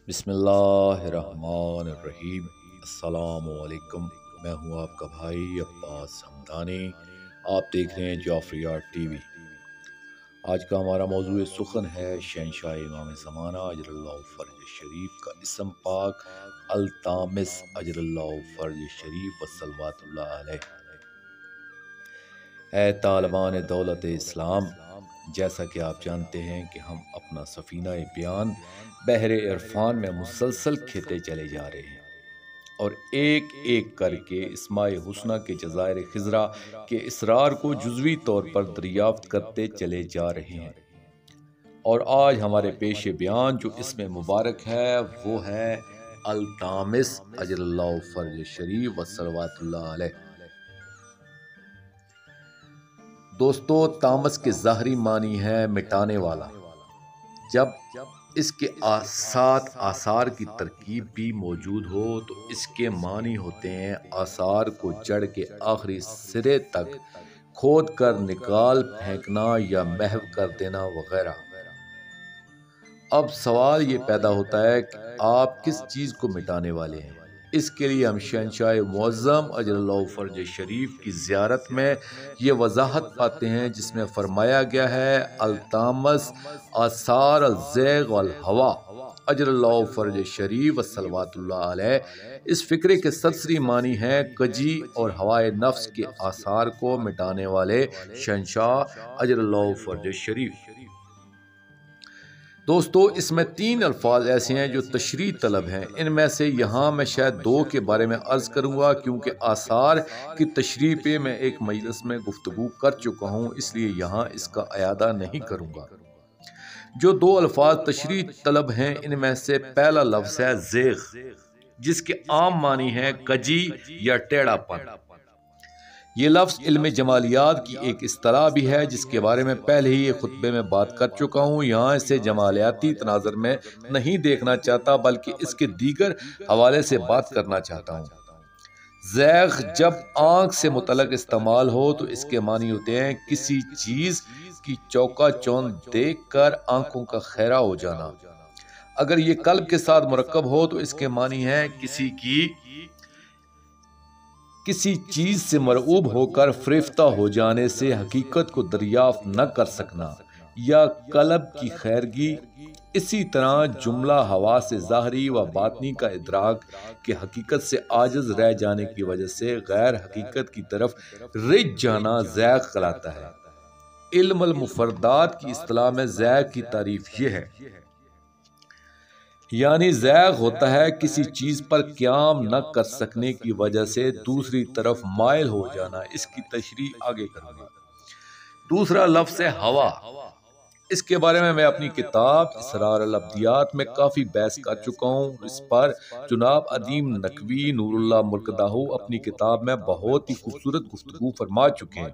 بسم اللہ الرحمن الرحیم۔ السلام علیکم، میں ہوں آپ کا بھائی عباس حمدانی۔ آپ دیکھ رہے ہیں جعفری آرٹ ٹی وی۔ آج کا ہمارا موضوع سخن ہے شہنشاہ امام زمانہ اجل اللہ فرج شریف کا اسم پاک التامس اجل اللہ فرج شریف وصلوات اللہ علیہ۔ اے طالبان دولت اسلام، جیسا کہ آپ جانتے ہیں کہ ہم اپنا سفینہ بیان بحر عرفان میں مسلسل کھیتے چلے جا رہے ہیں اور ایک ایک کر کے اسماء حسنہ کے جزائر خضرا کے اسرار کو جزوی طور پر دریافت کرتے چلے جا رہے ہیں۔ اور آج ہمارے پیش بیان جو اسم مبارک ہے وہ ہے التامس اجل اللہ فرج شریف وصلوات اللہ علیہ۔ دوستو، تامس کے ظاہری معنی ہے مٹانے والا۔ جب اس کے ساتھ آثار کی ترکیب بھی موجود ہو تو اس کے معنی ہوتے ہیں آثار کو جڑ کے آخری سرے تک کھود کر نکال پھینکنا یا محو کر دینا وغیرہ۔ اب سوال یہ پیدا ہوتا ہے کہ آپ کس چیز کو مٹانے والے ہیں؟ اس کے لیے ہم شہنشاہ معظم اجل اللہ فرج شریف کی زیارت میں یہ وضاحت پاتے ہیں جس میں فرمایا گیا ہے التامس آثار الزیغ والہوا اجل اللہ فرج شریف وصلوات اللہ علیہ۔ اس فقرے کے سرسری معنی ہیں کجی اور ہوائے نفس کے آثار کو مٹانے والے شہنشاہ اجل اللہ فرج شریف۔ دوستو، اس میں تین الفاظ ایسے ہیں جو تشریح طلب ہیں۔ ان میں سے یہاں میں شاید دو کے بارے میں عرض کروں گا کیونکہ آثار کی تشریح پہ میں ایک مجلس میں گفتگو کر چکا ہوں، اس لیے یہاں اس کا اعادہ نہیں کروں گا۔ جو دو الفاظ تشریح طلب ہیں ان میں سے پہلا لفظ ہے زیغ، جس کے عام معنی ہے کجی یا ٹیڑھا پن۔ یہ لفظ علم جمالیات کی ایک اصطلاح بھی ہے جس کے بارے میں پہلے ہی ایک خطبے میں بات کر چکا ہوں۔ یہاں اسے جمالیاتی تناظر میں نہیں دیکھنا چاہتا بلکہ اس کے دیگر حوالے سے بات کرنا چاہتا ہوں۔ زیغ جب آنکھ سے متعلق استعمال ہو تو اس کے معنی ہوتے ہیں کسی چیز کی چوکا چوند دیکھ کر آنکھوں کا خیرہ ہو جانا۔ اگر یہ قلب کے ساتھ مرکب ہو تو اس کے معنی ہے کسی چیز سے مرعوب ہو کر فریفتہ ہو جانے سے حقیقت کو دریافت نہ کر سکنا یا قلب کی خیرگی۔ اسی طرح جملہ حواس ظاہری و باطنی کا ادراک کے حقیقت سے عاجز رہ جانے کی وجہ سے غیر حقیقت کی طرف رجھ جانا زیغ کہلاتا ہے۔ علم المفردات کی اصطلاح میں زیغ کی تعریف یہ ہے، یعنی زیغ ہوتا ہے کسی چیز پر قیام نہ کر سکنے کی وجہ سے دوسری طرف مائل ہو جانا۔ اس کی تشریح آگے کروں گا۔ دوسرا لفظ ہے ہوا۔ اس کے بارے میں اپنی کتاب اسرار الابدیات میں کافی بحث کر چکا ہوں۔ اس پر جناب عدیم نقوی نور اللہ مرکدہ اپنی کتاب میں بہت ہی خوبصورت گفتگو فرما چکے ہیں۔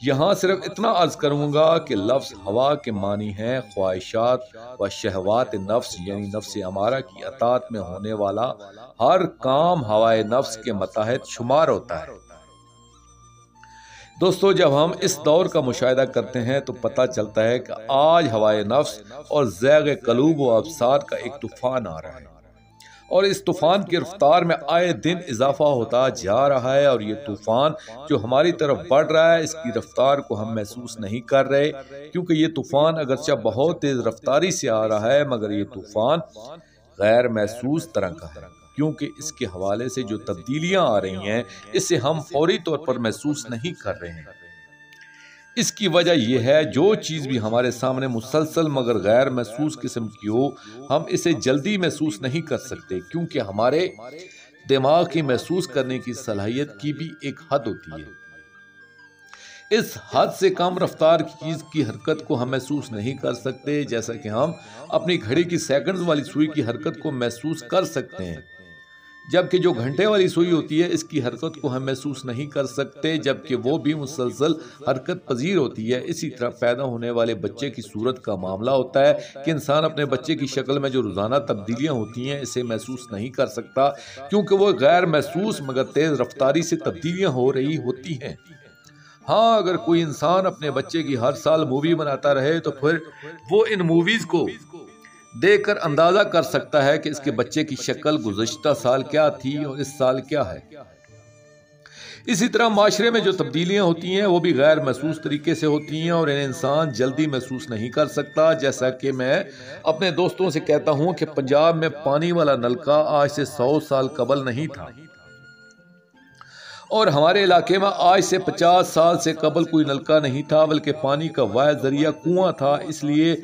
یہاں صرف اتنا عرض کروں گا کہ لفظ ہوا کے معنی ہیں خواہشات و شہوات نفس، یعنی نفس امارہ کی اطاعت میں ہونے والا ہر کام ہوائے نفس کے متحد شمار ہوتا ہے۔ دوستو، جب ہم اس دور کا مشاہدہ کرتے ہیں تو پتہ چلتا ہے کہ آج ہوائے نفس اور زیغ قلوب و ابصار کا ایک طوفان آ رہا ہے اور اس طوفان کی رفتار میں آئے دن اضافہ ہوتا جا رہا ہے، اور یہ طوفان جو ہماری طرف بڑھ رہا ہے اس کی رفتار کو ہم محسوس نہیں کر رہے، کیونکہ یہ طوفان اگرچہ بہت تیز رفتاری سے آ رہا ہے مگر یہ طوفان غیر محسوس طرح کا ہے، کیونکہ اس کے حوالے سے جو تبدیلیاں آ رہی ہیں اسے ہم فوری طور پر محسوس نہیں کر رہے ہیں۔ اس کی وجہ یہ ہے جو چیز بھی ہمارے سامنے مسلسل مگر غیر محسوس قسم کی ہو ہم اسے جلدی محسوس نہیں کر سکتے، کیونکہ ہمارے دماغ کی محسوس کرنے کی صلاحیت کی بھی ایک حد ہوتی ہے۔ اس حد سے کم رفتار کی چیز کی حرکت کو ہم محسوس نہیں کر سکتے، جیسا کہ ہم اپنی گھڑی کی سیکنڈز والی سوئی کی حرکت کو محسوس کر سکتے ہیں، جبکہ جو گھنٹے والی سوئی ہوتی ہے اس کی حرکت کو ہم محسوس نہیں کر سکتے، جبکہ وہ بھی مسلسل حرکت پذیر ہوتی ہے۔ اسی طرح پیدا ہونے والے بچے کی صورت کا معاملہ ہوتا ہے کہ انسان اپنے بچے کی شکل میں جو روزانہ تبدیلیاں ہوتی ہیں اسے محسوس نہیں کر سکتا، کیونکہ وہ غیر محسوس مگر تیز رفتاری سے تبدیلیاں ہو رہی ہوتی ہیں۔ ہاں، اگر کوئی انسان اپنے بچے کی ہر سال مووی بناتا رہے تو پھر وہ ان موویز کو دیکھ کر اندازہ کر سکتا ہے کہ اس کے بچے کی شکل گزشتہ سال کیا تھی اور اس سال کیا ہے۔ اسی طرح معاشرے میں جو تبدیلیاں ہوتی ہیں وہ بھی غیر محسوس طریقے سے ہوتی ہیں اور انہیں انسان جلدی محسوس نہیں کر سکتا۔ جیسا کہ میں اپنے دوستوں سے کہتا ہوں کہ پنجاب میں پانی والا نلکا آج سے 100 سال قبل نہیں تھا، اور ہمارے علاقے میں آج سے 50 سال سے قبل کوئی نلکا نہیں تھا، بلکہ پانی کا واحد ذریعہ کنواں تھا۔ اس لیے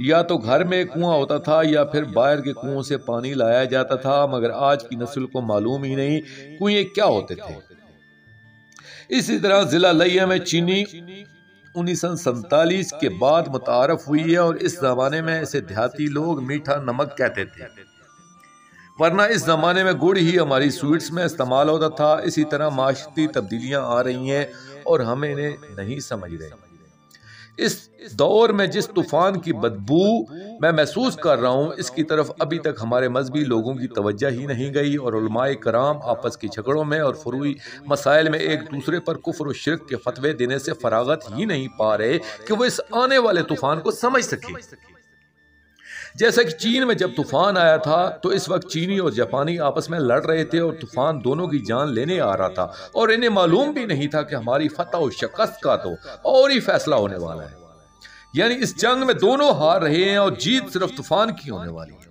یا تو گھر میں کنواں ہوتا تھا یا پھر باہر کے کنووں سے پانی لایا جاتا تھا، مگر آج کی نسل کو معلوم ہی نہیں کنویں کیا ہوتے تھے۔ اسی طرح ضلع لیہ میں چینی 1947 کے بعد متعارف ہوئی ہے، اور اس زمانے میں اسے دیہاتی لوگ میٹھا نمک کہتے تھے، ورنہ اس زمانے میں گڑ ہی ہماری سویٹس میں استعمال ہوتا تھا۔ اسی طرح معاشرتی تبدیلیاں آ رہی ہیں اور ہم انہیں نہیں سمجھ رہے۔ اس دور میں جس طوفان کی بدبو میں محسوس کر رہا ہوں، اس کی طرف ابھی تک ہمارے مذہبی لوگوں کی توجہ ہی نہیں گئی، اور علماء کرام آپس کی جھگڑوں میں اور فروعی مسائل میں ایک دوسرے پر کفر و شرک کے فتوے دینے سے فراغت ہی نہیں پا رہے کہ وہ اس آنے والے طوفان کو سمجھ سکے۔ جیسا کہ چین میں جب طوفان آیا تھا تو اس وقت چینی اور جاپانی آپس میں لڑ رہے تھے، اور طوفان دونوں کی جان لینے آ رہا تھا، اور انہیں معلوم بھی نہیں تھا کہ ہماری فتح و شکست کا تو اور ہی فیصلہ ہونے والا ہے، یعنی اس جنگ میں دونوں ہار رہے ہیں اور جیت صرف طوفان کی ہونے والی ہے۔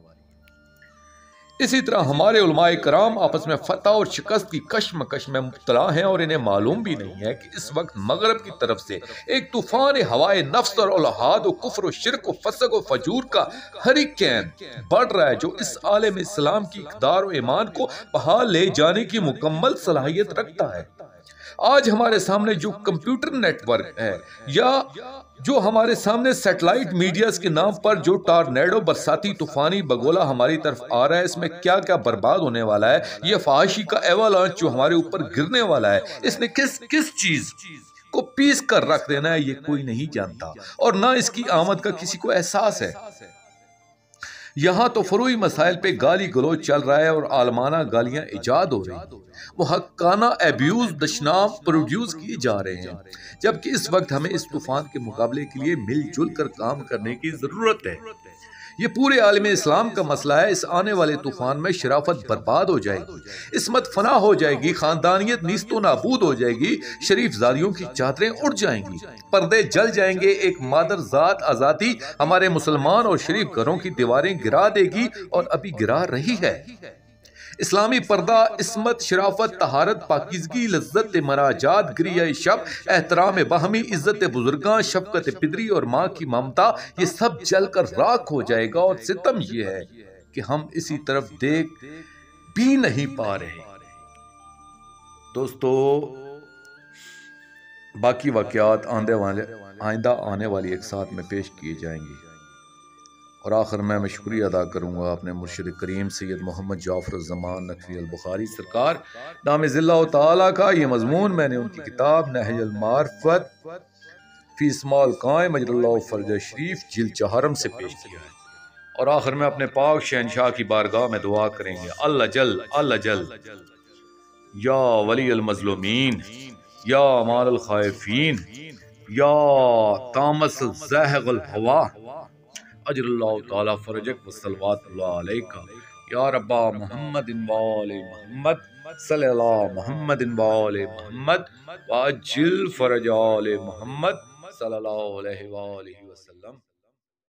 اسی طرح ہمارے علماء کرام آپس میں فتح اور شکست کی کشمکش میں مبتلا ہیں، اور انہیں معلوم بھی نہیں ہے کہ اس وقت مغرب کی طرف سے ایک طوفان ہوائے نفس اور الحاد و کفر و شرک و فسق و فجور کا ہریکین بڑھ رہا ہے، جو اس عالم اسلام کی اقدار و ایمان کو بحال لے جانے کی مکمل صلاحیت رکھتا ہے۔ آج ہمارے سامنے جو کمپیوٹر نیٹ ورک ہے، یا جو ہمارے سامنے سیٹلائٹ میڈیاز کے نام پر جو ٹارنیڈو برساتی طوفانی بگولا ہماری طرف آ رہا ہے، اس میں کیا کیا برباد ہونے والا ہے، یہ فحاشی کا ایوالانچ جو ہمارے اوپر گرنے والا ہے، اس نے کس چیز کو پیس کر رکھ دینا ہے، یہ کوئی نہیں جانتا، اور نہ اس کی آمد کا کسی کو احساس ہے۔ یہاں تو فروعی مسائل پہ گالی گلوچ چل رہا ہے اور عالمانہ گالیاں ایجاد ہو رہی ہیں، محقانہ ایبیوز دشنام پروڈیوس کیے جا رہے ہیں، جبکہ اس وقت ہمیں اس طوفان کے مقابلے کے لیے مل جل کر کام کرنے کی ضرورت ہے۔ یہ پورے عالم اسلام کا مسئلہ ہے۔ اس آنے والے طوفان میں شرافت برباد ہو جائے گی، عصمت فنا ہو جائے گی، خاندانیت نیست و نابود ہو جائے گی، شریف زادیوں کی چادریں اڑ جائیں گی، پردے جل جائیں گے، ایک مادر ذات آزادی ہمارے مسلمان اور شریف گھروں کی دیواریں گرا دے گی، اور ابھی گرا رہی ہے۔ اسلامی پردہ، عصمت، شرافت، طہارت، پاکیزگی، لذت مناجات، گریہ شب، احترام باہمی، عزت بزرگاں، شفقت پدری اور ماں کی ممتا، یہ سب جل کر راکھ ہو جائے گا، اور ستم یہ ہے کہ ہم اسی طرف دیکھ بھی نہیں پا رہے۔ دوستو، باقی واقعات آئندہ آنے والی ایک ساتھ میں پیش کیے جائیں گے، اور آخر میں شکریہ ادا کروں گا اپنے مرشد کریم سید محمد جعفر الزمان نقوی البخاری سرکار دامِ ظلہ تعالیٰ کا۔ یہ مضمون میں نے ان کی کتاب نہج المعرفت فی اسماء القائم مجد اللہ فرج شریف جلد 4 سے پیش کیا ہے، اور آخر میں اپنے پاک شہنشاہ کی بارگاہ میں دعا کریں گے۔ اللہ جل یا ولی المظلومین، یا امان الخائفین، یا تامس الزاہغ الہوا، اجر اللہ تعالی فرجک وصلوات اللہ علیکہ، یا ربا محمد وآل محمد صلی اللہ محمد وآل محمد واجل فرج آل محمد صلی اللہ علیہ وآلہ وسلم۔